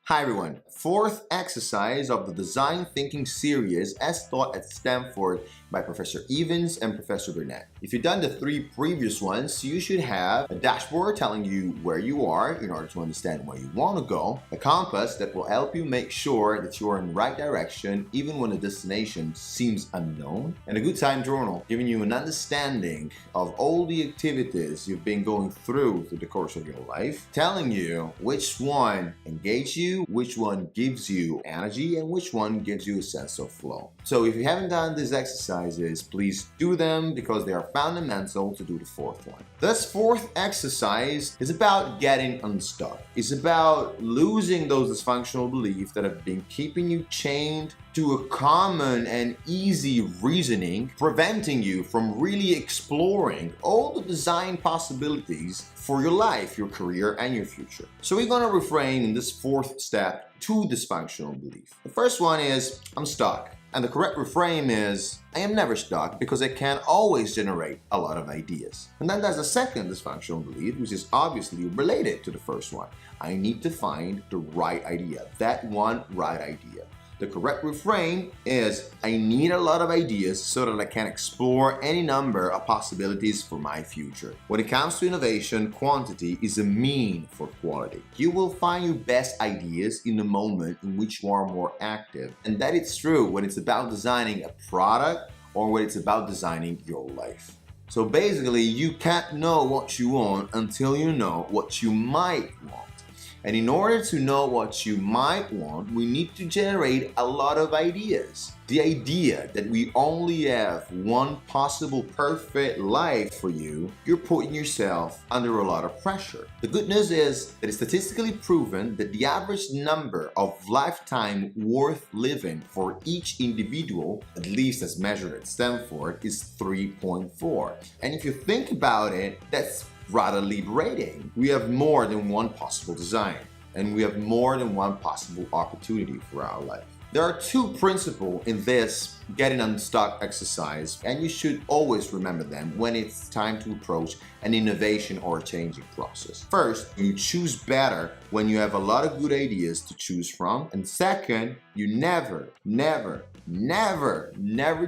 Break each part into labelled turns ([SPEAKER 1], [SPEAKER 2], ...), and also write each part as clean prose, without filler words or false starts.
[SPEAKER 1] Hi everyone, fourth exercise of the design thinking series as taught at Stanford by Professor Evans and Professor Burnett. If you've done the three previous ones, you should have a dashboard telling you where you are in order to understand where you want to go, a compass that will help you make sure that you're in the right direction even when the destination seems unknown, and a good time journal giving you an understanding of all the activities you've been going through the course of your life, telling you which one engage you, which one gives you energy, and which one gives you a sense of flow. So if you haven't done these exercises, please do them because they are fundamental to do the fourth one. This fourth exercise is about getting unstuck. It's about losing those dysfunctional beliefs that have been keeping you chained to a common and easy reasoning, preventing you from really exploring all the design possibilities for your life, your career, and your future. So we're going to reframe in this fourth step two dysfunctional beliefs. The first one is, I'm stuck. And the correct reframe is, I am never stuck because I can always generate a lot of ideas. And then there's a second dysfunctional belief, which is obviously related to the first one. I need to find the right idea, that one right idea. The correct reframe is, I need a lot of ideas so that I can explore any number of possibilities for my future. When it comes to innovation, quantity is a mean for quality. You will find your best ideas in the moment in which you are more active. And that is true when it's about designing a product or when it's about designing your life. So basically, you can't know what you want until you know what you might want. And in order to know what you might want, we need to generate a lot of ideas. The idea that we only have one possible perfect life for you, you're putting yourself under a lot of pressure. The good news is that it's statistically proven that the average number of lifetime worth living for each individual, at least as measured at Stanford, is 3.4. And if you think about it, that's rather liberating. We have more than one possible design, and we have more than one possible opportunity for our life. There are two principles in this getting unstuck exercise, and you should always remember them when it's time to approach an innovation or a changing process. First, you choose better when you have a lot of good ideas to choose from. And second, you never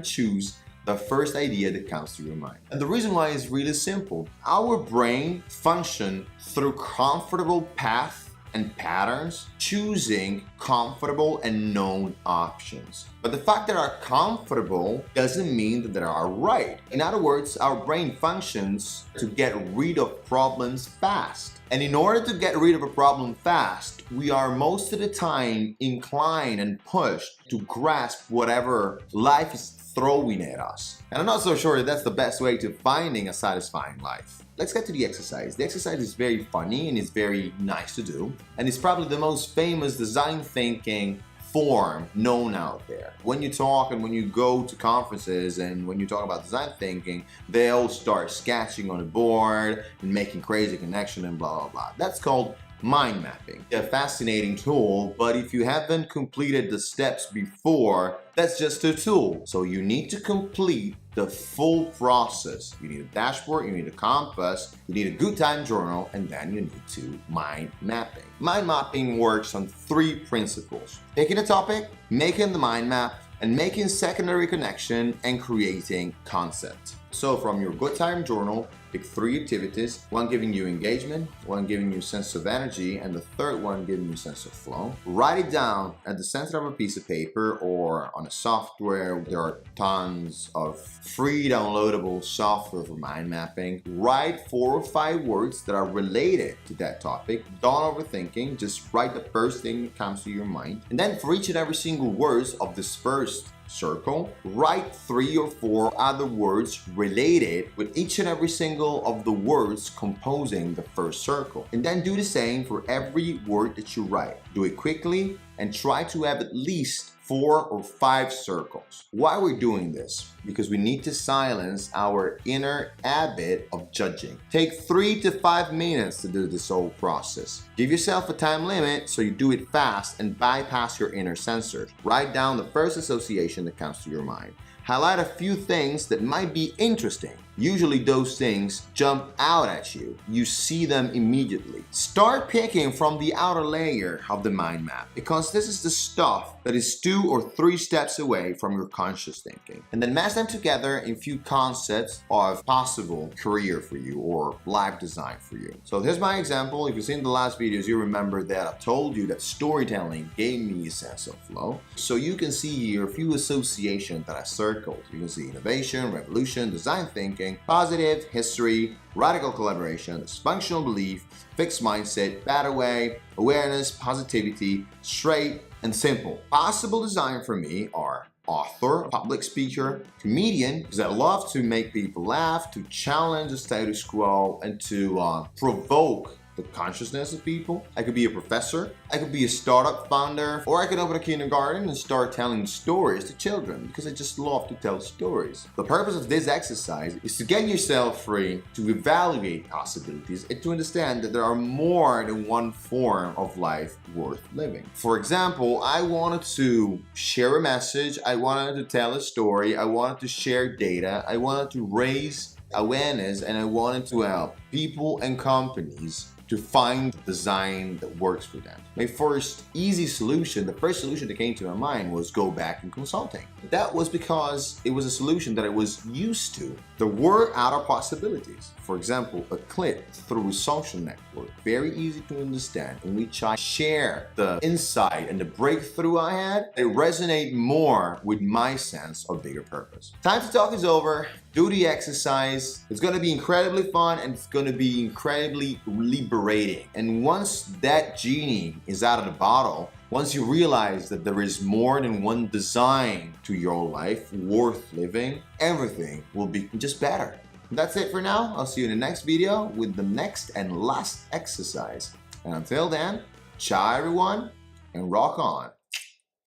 [SPEAKER 1] choose the first idea that comes to your mind. And the reason why is really simple. Our brain functions through comfortable paths and patterns, choosing comfortable and known options. But the fact that are comfortable doesn't mean that they are right. In other words, our brain functions to get rid of problems fast. And in order to get rid of a problem fast, we are most of the time inclined and pushed to grasp whatever life is throwing at us. And I'm not so sure that that's the best way to finding a satisfying life. Let's get to the exercise. The exercise is very funny and it's very nice to do. And it's probably the most famous design thinking form known out there. When you talk and when you go to conferences and when you talk about design thinking, they all start sketching on a board and making crazy connection and blah, blah, blah. That's called mind mapping. A fascinating tool, but if you haven't completed the steps before, that's just a tool. So you need to complete the full process. You need a dashboard, you need a compass, you need a good time journal, and then you need to mind mapping. Mind mapping works on three principles: picking a topic, making the mind map, and making secondary connection and creating concept. So from your good time journal, pick three activities, one giving you engagement, one giving you sense of energy, and the third one giving you sense of flow. Write it down at the center of a piece of paper or on a software. There are tons of free downloadable software for mind mapping. Write 4 or 5 words that are related to that topic. Don't overthinking, just write the first thing that comes to your mind. And then for each and every single word of this first circle, write 3 or 4 other words related with each and every single of the words composing the first circle. And then do the same for every word that you write. Do it quickly and try to have at least 4 or 5 circles. Why we're doing this? Because we need to silence our inner habit of judging. Take 3 to 5 minutes to do this whole process. Give yourself a time limit so you do it fast and bypass your inner censors. Write down the first association that comes to your mind. Highlight a few things that might be interesting. Usually those things jump out at you. You see them immediately. Start picking from the outer layer of the mind map, because this is the stuff that is 2 or 3 steps away from your conscious thinking. And then mash them together in few concepts of possible career for you or life design for you. So here's my example. If you've seen the last videos, you remember that I told you that storytelling gave me a sense of flow. So you can see here a few associations that I circled. You can see innovation, revolution, design thinking, positive, history, radical collaboration, dysfunctional belief, fixed mindset, better way, awareness, positivity, straight, and simple. Possible design for me are author, public speaker, comedian, because I love to make people laugh, to challenge the status quo, and to provoke the consciousness of people. I could be a professor, I could be a startup founder, or I could open a kindergarten and start telling stories to children, because I just love to tell stories. The purpose of this exercise is to get yourself free, to evaluate possibilities, and to understand that there are more than one form of life worth living. For example, I wanted to share a message, I wanted to tell a story, I wanted to share data, I wanted to raise awareness, and I wanted to help people and companies to find design that works for them. My first easy solution, the first solution that came to my mind was go back in consulting. That was because it was a solution that I was used to. There were other possibilities. For example, a click through a social network, very easy to understand, in which I share the insight and the breakthrough I had. They resonate more with my sense of bigger purpose. Time to talk is over. Do the exercise. It's gonna be incredibly fun and it's gonna be incredibly liberating. And once that genie is out of the bottle, once you realize that there is more than one design to your life worth living, everything will be just better. That's it for now. I'll see you in the next video with the next and last exercise. And until then, ciao everyone, and rock on.